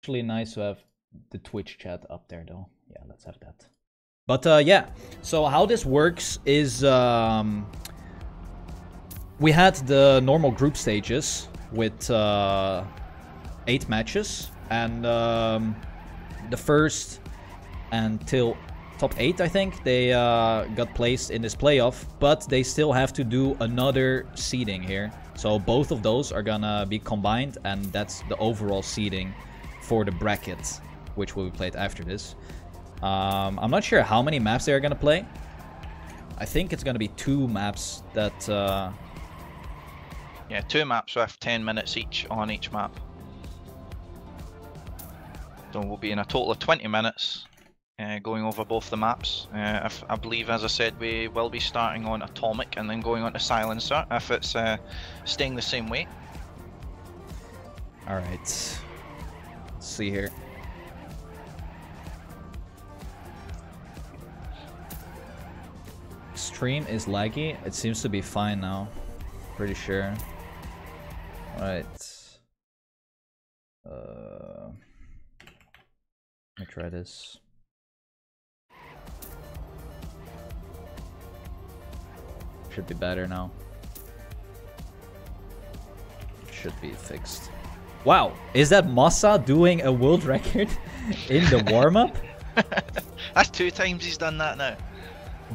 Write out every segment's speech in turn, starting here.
Actually nice to have the Twitch chat up there though. Yeah, let's have that. But yeah, so how this works is we had the normal group stages with 8 matches, and the first until top 8, I think, they got placed in this playoff, but they still have to do another seeding here. So both of those are gonna be combined, and that's the overall seeding for the bracket, which will be played after this. I'm not sure how many maps they are gonna play. I think it's gonna be 2 maps that... Yeah, 2 maps with 10 minutes each on each map. So we'll be in a total of 20 minutes going over both the maps. I believe, as I said, we will be starting on Atomic and then going on to Silencer if it's staying the same way. Alright. Let's see here. Stream is laggy. It seems to be fine now. Pretty sure. Alright. Let me try this. Should be better now. Should be fixed. Wow, is that Massa doing a world record in the warm-up? That's 2 times he's done that now.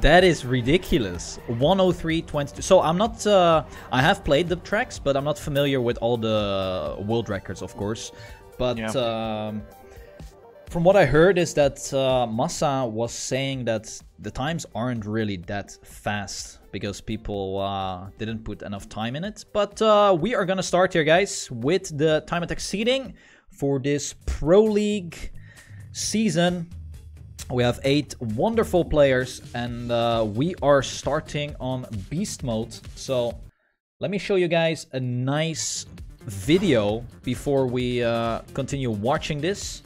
That is ridiculous. 103.22. So I'm not... I have played the tracks, but I'm not familiar with all the world records, of course. But yeah. From what I heard is that Massa was saying that the times aren't really that fast because people didn't put enough time in it. But we are going to start here, guys, with the time attack seeding for this Pro League season. We have 8 wonderful players, and we are starting on Beast Mode. So let me show you guys a nice video before we continue watching this.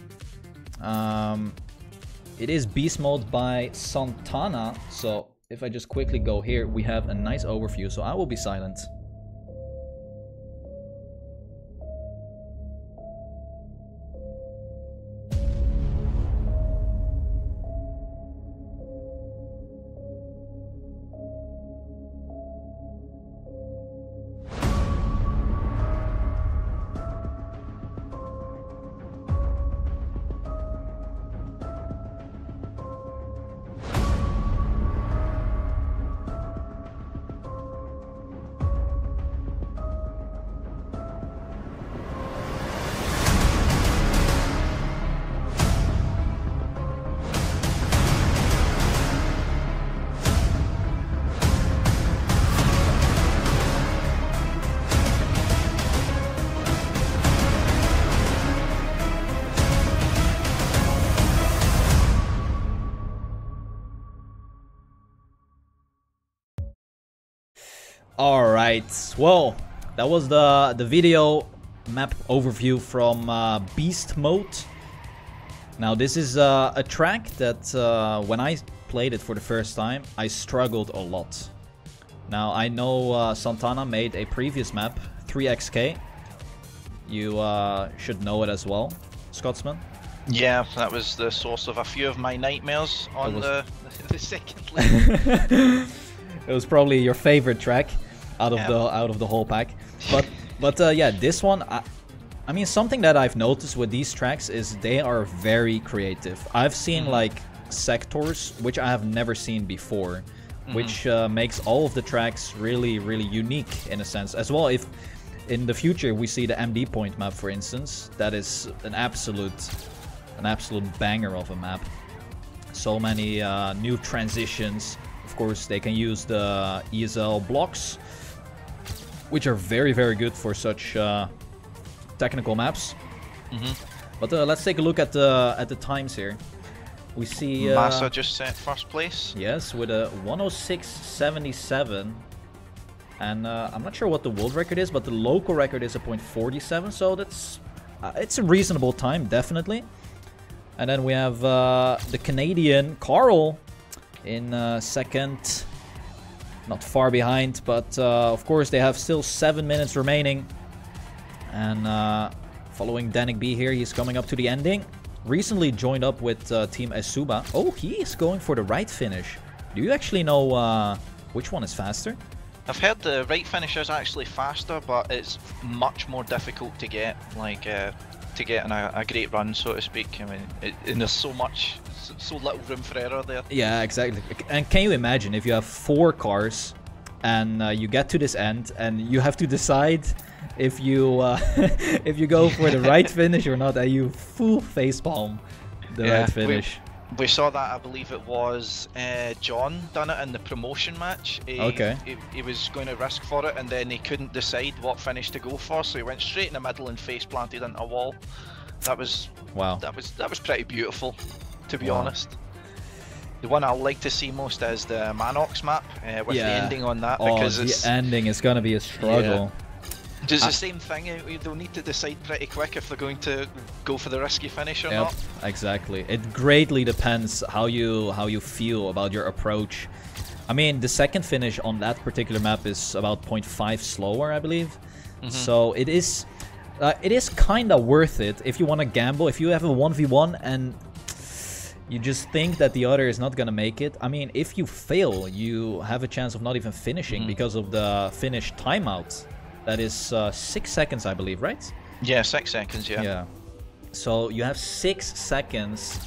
It is Beast Mode by Santana. So if I just quickly go here, we have a nice overview. So I will be silent. Alright, well, that was the video map overview from Beast Mode. Now this is a track that when I played it for the first time, I struggled a lot. Now I know Santana made a previous map, 3XK. You should know it as well, Scotsman. Yeah, that was the source of a few of my nightmares on the second league. It was probably your favorite track out of the whole pack. But yeah, this one, I mean, something that I've noticed with these tracks is they are very creative. I've seen like sectors which I have never seen before, which makes all of the tracks really, really unique in a sense. As well, if in the future we see the MD Point map, for instance, that is an absolute banger of a map. So many new transitions. Of course, they can use the eSL blocks, which are very, very good for such technical maps. But let's take a look at the times here. We see Massa just set first place. Yes, with a 106.77, and I'm not sure what the world record is, but the local record is a .47. So that's it's a reasonable time, definitely. And then we have the Canadian Carl in second. Not far behind, but of course they have still 7 minutes remaining. And Following Danik B here, he's coming up to the ending. Recently joined up with Team Esuba. Oh, he is going for the right finish. Do you actually know which one is faster? I've heard the right finish is actually faster, but it's much more difficult to get, like, to get in a great run, so to speak. I mean, and there's so little room for error there. Yeah, exactly. And can you imagine if you have 4 cars and you get to this end and you have to decide if you if you go for the right finish or not, and you full facepalm the right finish. We saw that, I believe it was John done it in the promotion match. He was going to risk for it, and then he couldn't decide what finish to go for, so he went straight in the middle and face planted into a wall. That was wow. That was pretty beautiful, to be honest. The one I like to see most is the Manox map with the ending on that, because the ending is gonna be a struggle. It's the same thing, they'll need to decide pretty quick if they're going to go for the risky finish or not. Exactly. It greatly depends how you feel about your approach. I mean, the second finish on that particular map is about 0.5 slower, I believe. So it is kind of worth it if you want to gamble. If you have a 1v1 and you just think that the other is not going to make it. I mean, if you fail, you have a chance of not even finishing because of the finish timeout. That is 6 seconds, I believe, right? Yeah, 6 seconds, yeah. So you have 6 seconds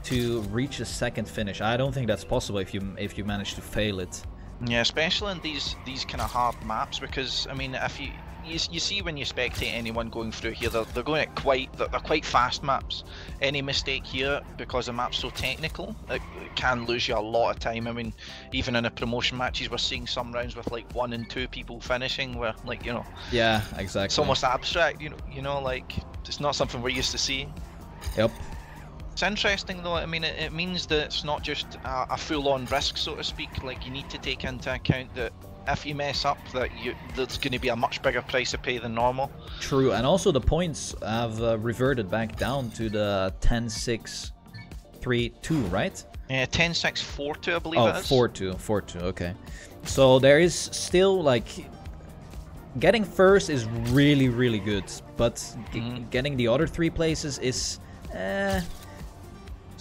to reach the second finish. I don't think that's possible if you manage to fail it. Yeah, especially in these kind of hard maps, because I mean, if you see when you spectate anyone going through here, they're going at they're quite fast maps. Any mistake here, because the map's so technical, it can lose you a lot of time. I mean, even in the promotion matches, we're seeing some rounds with like 1 and 2 people finishing, where, like, you know. Yeah, exactly. It's almost abstract, you know, like, it's not something we're used to see. Yep. It's interesting though. I mean, it means that it's not just a full-on risk, so to speak. Like, you need to take into account that if you mess up, there's going to be a much bigger price to pay than normal. True, and also the points have reverted back down to the 10-6-3-2, right? Yeah, 10-6-4-2, I believe it is. 4-2, okay. So there is still, like, getting first is really, really good, but getting the other 3 places is,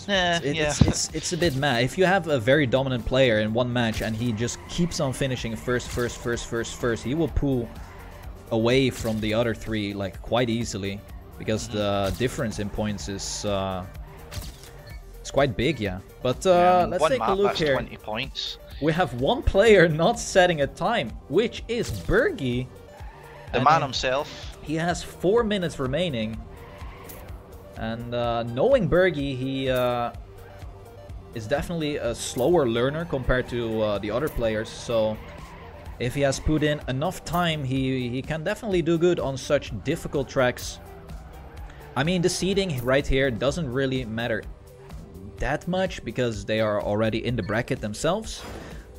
it's a bit mad. If you have a very dominant player in one match and he just keeps on finishing first, he will pull away from the other 3 like quite easily, because the difference in points is it's quite big, yeah. But let's take a look here. 20 points. We have one player not setting a time, which is Bergie, the man himself. He has 4 minutes remaining. And knowing Bergie, he is definitely a slower learner compared to the other players. So if he has put in enough time, he can definitely do good on such difficult tracks. I mean, the seeding right here doesn't really matter that much because they are already in the bracket themselves.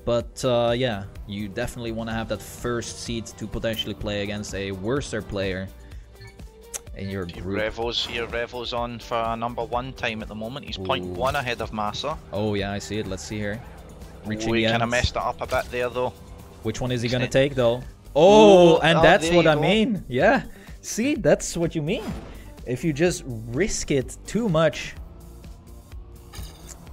But yeah, you definitely want to have that first seed to potentially play against a worser player in your group. Revo's on for a #1 time at the moment. He's 0.1 ahead of Massa. Oh yeah, I see it. Let's see here. Reaching the end. Kind of messed it up a bit there though. Which one is he gonna take though? Oh, and that's what I mean. Yeah, see, that's what you mean. If you just risk it too much,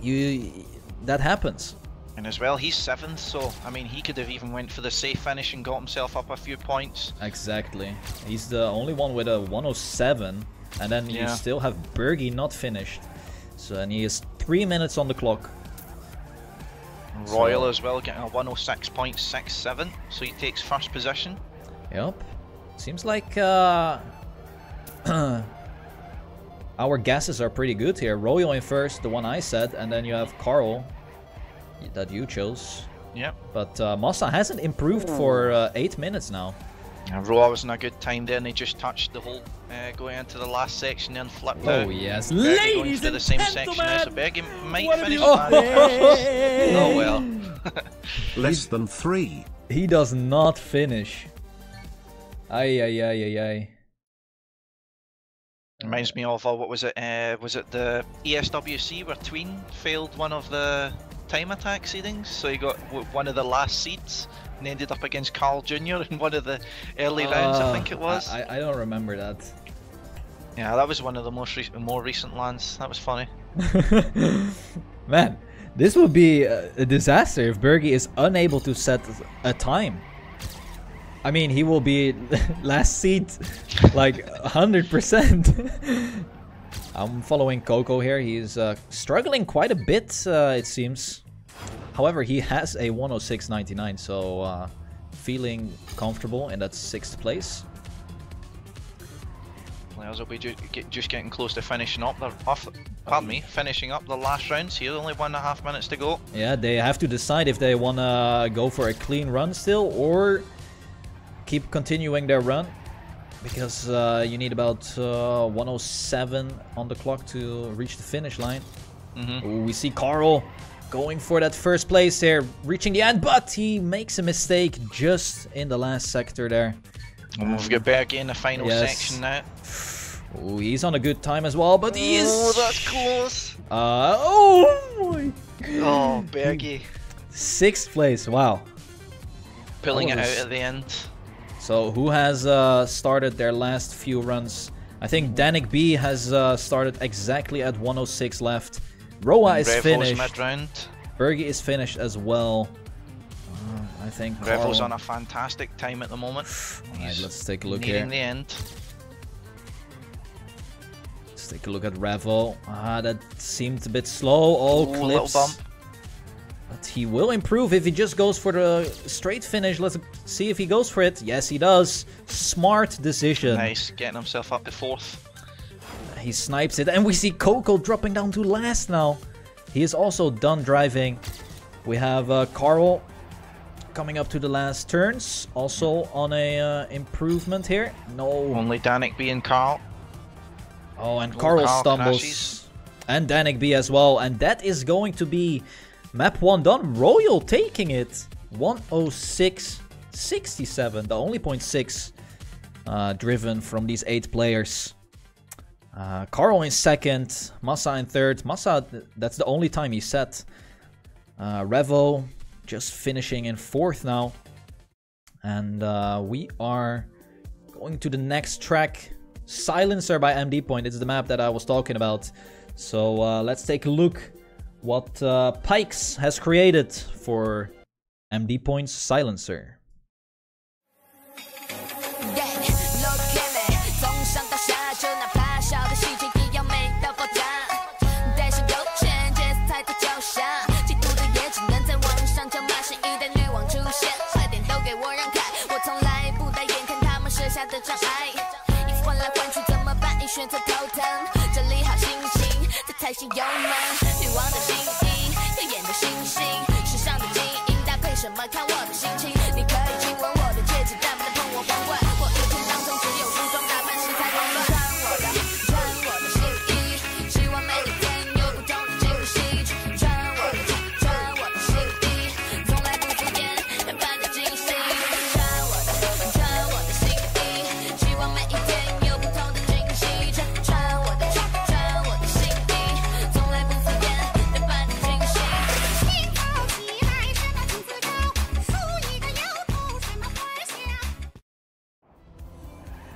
that happens. And as well, he's 7th, so I mean, he could have even went for the safe finish and got himself up a few points. Exactly. He's the only one with a 107, and then you still have Bergie not finished. So, and he has 3 minutes on the clock. Royal as well, getting a 106.67, so he takes first position. Yep. Seems like our guesses are pretty good here. Royal in first, the one I said, and then you have Carl that you chose. Yep. But Massa hasn't improved for 8 minutes now. And Roa was in a good time there, and he just touched the hole going into the last section and flipped out. Oh yes, ladies and gentlemen! So Bergie might finish that. Oh well. Less than 3. He does not finish. Ay. Reminds me of what was it? Was it the ESWC where Tween failed one of the time attack seedings, so he got one of the last seeds and ended up against Carl Jr. in one of the early rounds, I think it was. I don't remember that. Yeah, that was one of the more recent lands. That was funny. Man, this would be a disaster if Bergie is unable to set a time. I mean, he will be last seat, like 100%. I'm following Coco here. He's struggling quite a bit, it seems. However, he has a 106.99, so feeling comfortable in that 6th place. Players will be just getting close to finishing up. Finishing up the last rounds here. Only 1.5 minutes to go. Yeah, they have to decide if they want to go for a clean run still or keep continuing their run, because you need about 107 on the clock to reach the finish line. Ooh, we see Carl going for that first place here, reaching the end, but he makes a mistake just in the last sector there. We've got Bergie in the final section now. Ooh, he's on a good time as well, but he is... Oh, that's close! Oh, Bergie. 6th place, wow. Pulling it out at the end. So who has started their last few runs? I think Danik B has started exactly at 106 left. Roa is finished. Mid-round. Bergie is finished as well. I think Revel's on a fantastic time at the moment. Alright, let's take a look here. Nearing the end. Let's take a look at Revel. That seemed a bit slow. Oh, clips. A little bump. But he will improve if he just goes for the straight finish. Let's see if he goes for it. Yes, he does. Smart decision. Nice, getting himself up to 4th. He snipes it, and we see Coco dropping down to last now. He is also done driving. We have Carl coming up to the last turns, also on a improvement here. No. Only Danik B and Carl. Oh, and Carl stumbles. Crashes. And Danik B as well. And that is going to be map 1 done. Royal taking it. 106.67. The only 0.6 driven from these 8 players. Carl in 2nd. Massa in 3rd. Massa, that's the only time he set. Revo just finishing in 4th now. And we are going to the next track. Silencer by MD Point. It's the map that I was talking about. So let's take a look what Pikes has created for MD Point's Silencer.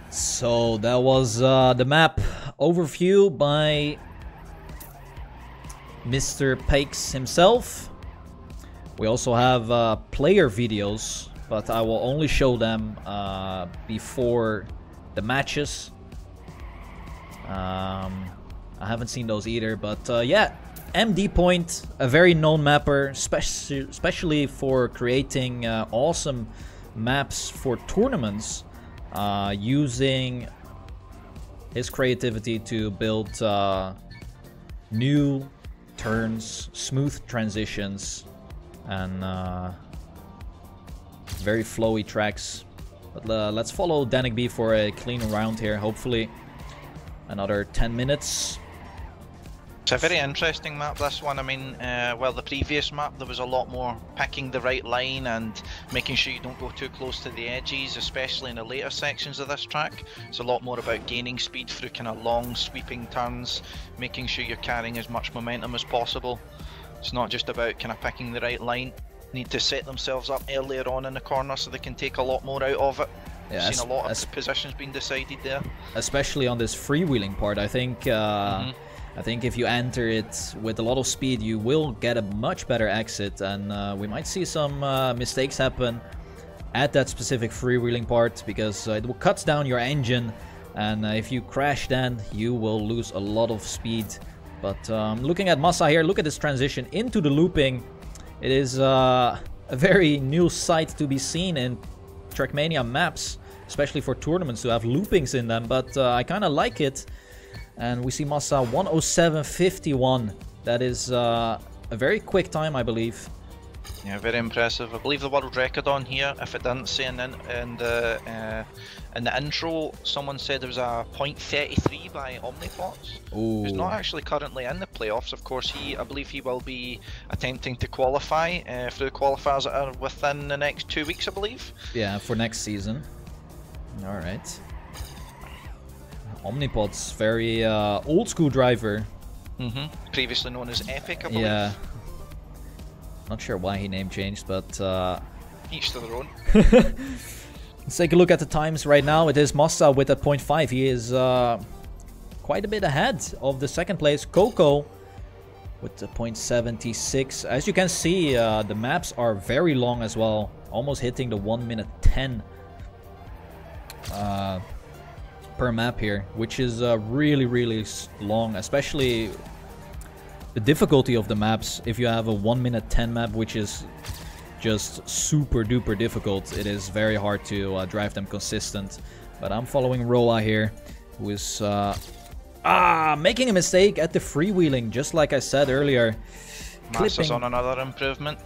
So that was the map overview by Mr. Pikes himself. We also have player videos, but I will only show them before the matches. I haven't seen those either, but yeah, MD Point, a very known mapper, especially for creating awesome maps for tournaments. Using his creativity to build new turns, smooth transitions, and very flowy tracks. But let's follow Danik B for a clean round here. Hopefully another 10 minutes. It's a very interesting map, this one. I mean, well, the previous map, there was a lot more picking the right line and making sure you don't go too close to the edges, especially in the later sections of this track. It's a lot more about gaining speed through kind of long sweeping turns, making sure you're carrying as much momentum as possible. It's not just about kind of picking the right line. Need to set themselves up earlier on in the corner so they can take a lot more out of it. Yeah, Seen a lot of positions being decided there. Especially on this freewheeling part, I think. I think if you enter it with a lot of speed, you will get a much better exit, and we might see some mistakes happen at that specific freewheeling part, because it will cut down your engine, and if you crash, then you will lose a lot of speed. But looking at Massa here, look at this transition into the looping. It is a very new sight to be seen in Trackmania maps, especially for tournaments to have loopings in them, but I kind of like it. And we see Massa 1:07.51. That is a very quick time, I believe. Yeah, very impressive. I believe the world record on here, if it didn't say in the intro, someone said there was a .33 by Omnipots, who's not actually currently in the playoffs. Of course, I believe he will be attempting to qualify through the qualifiers that are within the next 2 weeks, I believe. Yeah, for next season. All right. Omnipots, very old school driver. Previously known as Epic, I believe. Yeah. Not sure why he name changed, but each to their own. Let's take a look at the times right now. It is Massa with a 0.5. He is quite a bit ahead of the second place Coco with the 0.76. As you can see, the maps are very long as well, almost hitting the 1:10 per map here, which is really long, especially the difficulty of the maps. If you have a 1:10 map, which is just super duper difficult, it is very hard to drive them consistent. But I'm following Roa here, who is making a mistake at the freewheeling, just like I said earlier. Massa's on another improvement,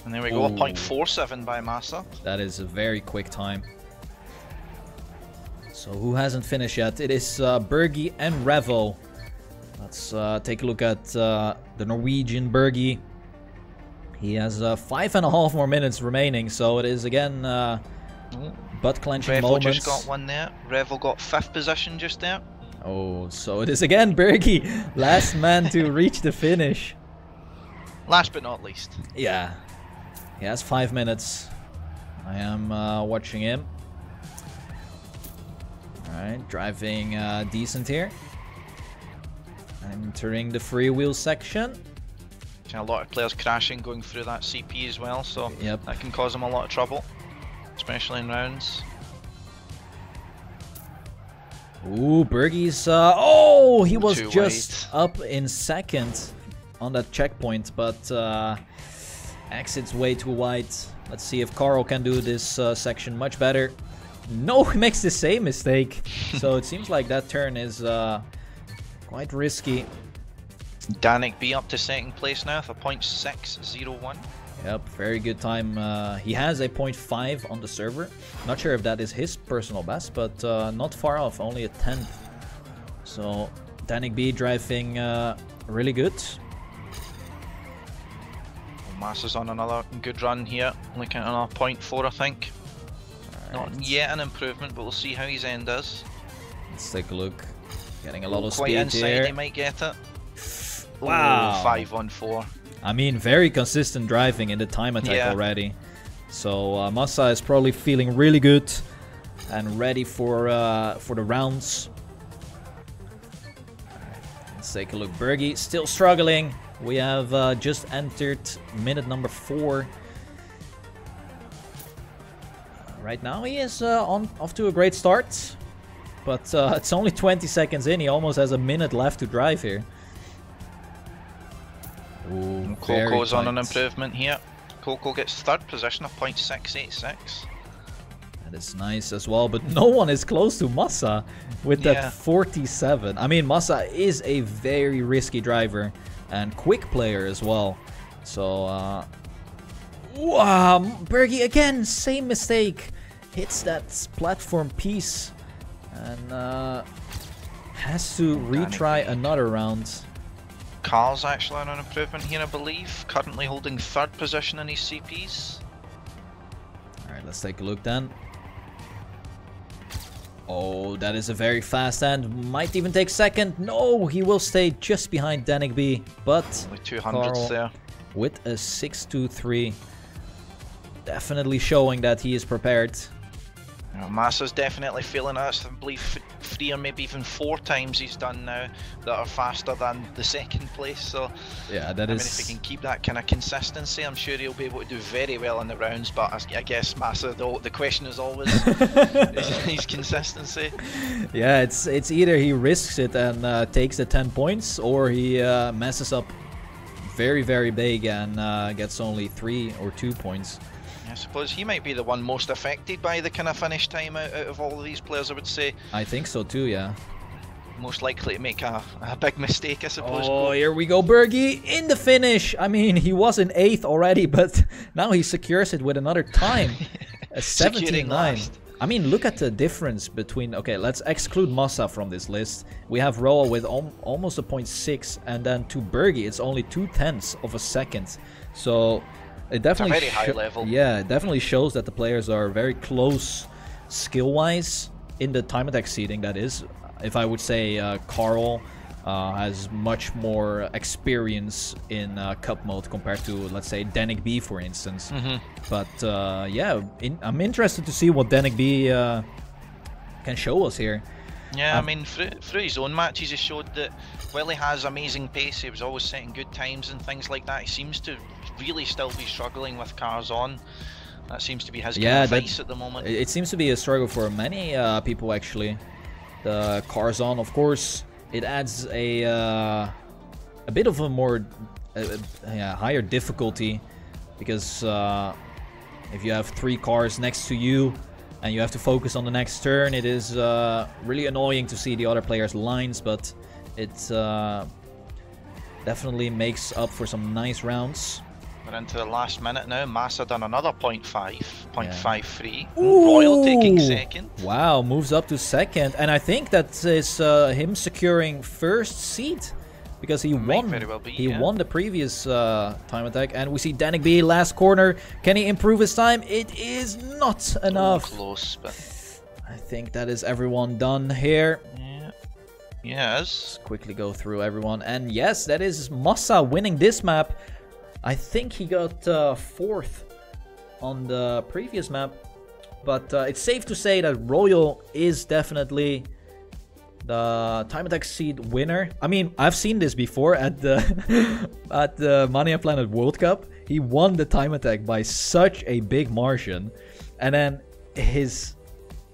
and there we go, a 0.47 by Massa. That is a very quick time. So who hasn't finished yet? It is Bergie and Revo. Let's take a look at the Norwegian Bergie. He has 5.5 more minutes remaining, so it is again butt-clenching moments. Revo just got one there. Revo got 5th position just there. Oh, so it is again Bergie, last man to reach the finish. Last but not least. Yeah, he has 5 minutes. I am watching him. Alright, driving decent here. Entering the freewheel section. A lot of players crashing going through that CP as well, so that can cause them a lot of trouble, especially in rounds. Ooh, Bergie's he was just up in second on that checkpoint, but exits way too wide. Let's see if Carl can do this section much better. No, he makes the same mistake. So it seems like that turn is quite risky. Danik B up to second place now for 0.601. Yep, very good time. He has a 0.5 on the server. Not sure if that is his personal best, but not far off, only a 10th. So Danik B driving really good. Massa's on another good run here, looking at another 0.4, I think. Not yet an improvement, but we'll see how his end is. Let's take a look. Getting a lot of quite speed inside, here. He might get it. Wow. 5-1-4. I mean, very consistent driving in the time attack already. So Massa is probably feeling really good and ready for the rounds. Let's take a look. Bergie still struggling. We have just entered minute number 4. Right now he is off to a great start, but it's only 20 seconds in. He almost has a minute left to drive here. Ooh, Coco's on an improvement here. Coco gets 3rd position of 0.686. That is nice as well, but no one is close to Massa with that 47. I mean, Massa is a very risky driver and quick player as well. So, wow, Bergie again, same mistake. Hits that platform piece and has to retry another round. Carl's actually on an improvement here, I believe. Currently holding 3rd position in his CPs. Alright, let's take a look then. Oh, that is a very fast end. Might even take second. No, he will stay just behind Denigby. But only 200s there. With a 6-2-3. Definitely showing that he is prepared. You know, Massa's definitely feeling it. I believe 3 or maybe even 4 times he's done now that are faster than the second place. So yeah, that I mean, if he can keep that kind of consistency, I'm sure he'll be able to do very well in the rounds. But I guess Massa, the question is always his consistency. Yeah, it's either he risks it and takes the 10 points, or he messes up very, very big and gets only 3 or 2 points. I suppose he might be the one most affected by the kind of finish time out of all of these players, I would say. I think so too, yeah. Most likely to make a big mistake, I suppose. Oh, here we go, Bergie in the finish. I mean, he was in 8th already, but now he secures it with another time. A 79. I mean, look at the difference between... Okay, let's exclude Massa from this list. We have Roa with almost a 0.6, and then to Bergie, it's only 0.2 of a second. So... It definitely it's a very high level. Yeah, it definitely shows that the players are very close skill-wise in the time attack seeding, that is. If I would say Carl has much more experience in cup mode compared to, let's say, Denigby, for instance. But yeah, I'm interested to see what Denigby can show us here. Yeah, I mean, through his own matches, he showed that while he has amazing pace, he was always setting good times and things like that. He seems to really still be struggling with cars on. That seems to be his kind of vice at the moment. It seems to be a struggle for many people, actually. The cars on, of course, it adds a bit of a more higher difficulty, because if you have 3 cars next to you and you have to focus on the next turn, it is really annoying to see the other players' lines, but it definitely makes up for some nice rounds. We're into the last minute now. Massa done another 0.53. Royal taking second. Wow, moves up to second, and I think that is him securing first seed, because he won. Very well be, he won the previous time attack, and we see Denigby last corner. Can he improve his time? It is not enough. Close, but I think that is everyone done here. Yeah. Yes. Let's quickly go through everyone, and yes, that is Massa winning this map. I think he got 4th on the previous map, but it's safe to say that Royal is definitely the time attack seed winner. I mean, I've seen this before at the Mania Planet World Cup. He won the time attack by such a big margin, and then his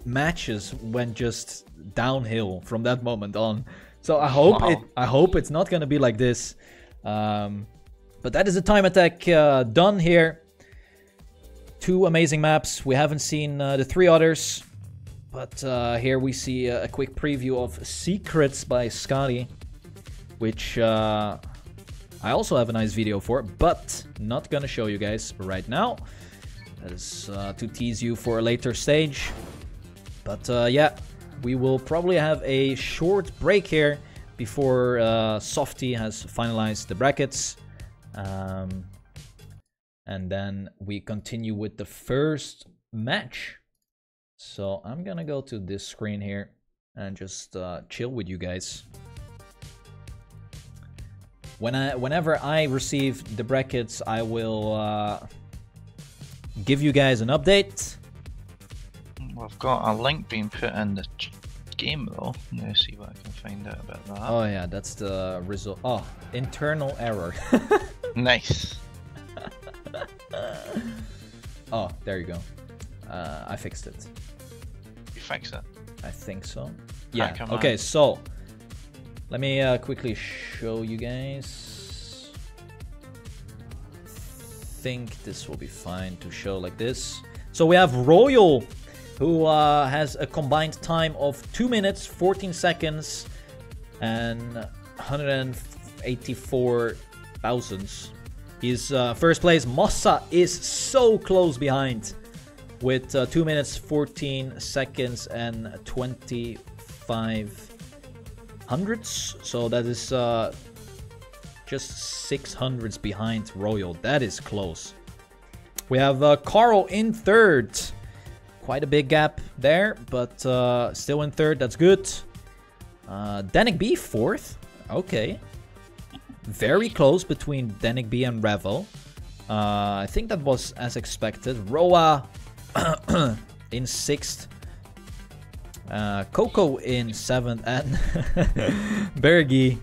matches went just downhill from that moment on. So I hope it's not gonna be like this. But that is a time attack done here. 2 amazing maps. We haven't seen the 3 others. But here we see a quick preview of Secrets by Scotty, which I also have a nice video for, but not gonna show you guys right now. That is to tease you for a later stage. But yeah, we will probably have a short break here before Softy has finalized the brackets. And then we continue with the first match. So I'm gonna go to this screen here and just chill with you guys. Whenever I receive the brackets, I will give you guys an update. We've got a link being put in the game though. Let's see what I can find out about that. Oh yeah, that's the result. Oh, internal error. Nice. Oh, there you go. I fixed it. You fixed it? I think so. Yeah. Okay, so let me quickly show you guys. Think this will be fine to show like this. So we have Royal, who has a combined time of 2 minutes, 14 seconds, and 184 thousandths. He's first place. Massa is so close behind with 2 minutes, 14 seconds, and 25 hundredths. So that is just 6 hundredths behind Royal. That is close. We have Carl in third. quite a big gap there, but still in third. That's good. Danik B 4th. Okay. Very close between Danik B and Revel. I think that was as expected. Roa in 6th. Coco in 7th. And Bergie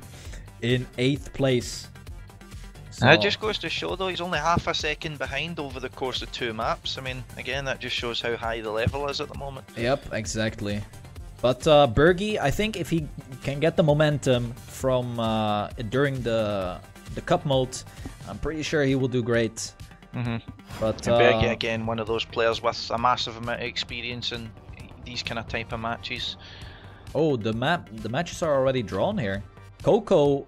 in 8th place. So, that just goes to show, though, he's only half a second behind over the course of 2 maps. I mean, again, that just shows how high the level is at the moment. Yep, exactly. But Bergie, I think if he can get the momentum from during the cup mode, I'm pretty sure he will do great. But Bergie, again, one of those players with a massive amount of experience in these kind of type of matches. Oh, the matches are already drawn here. Coco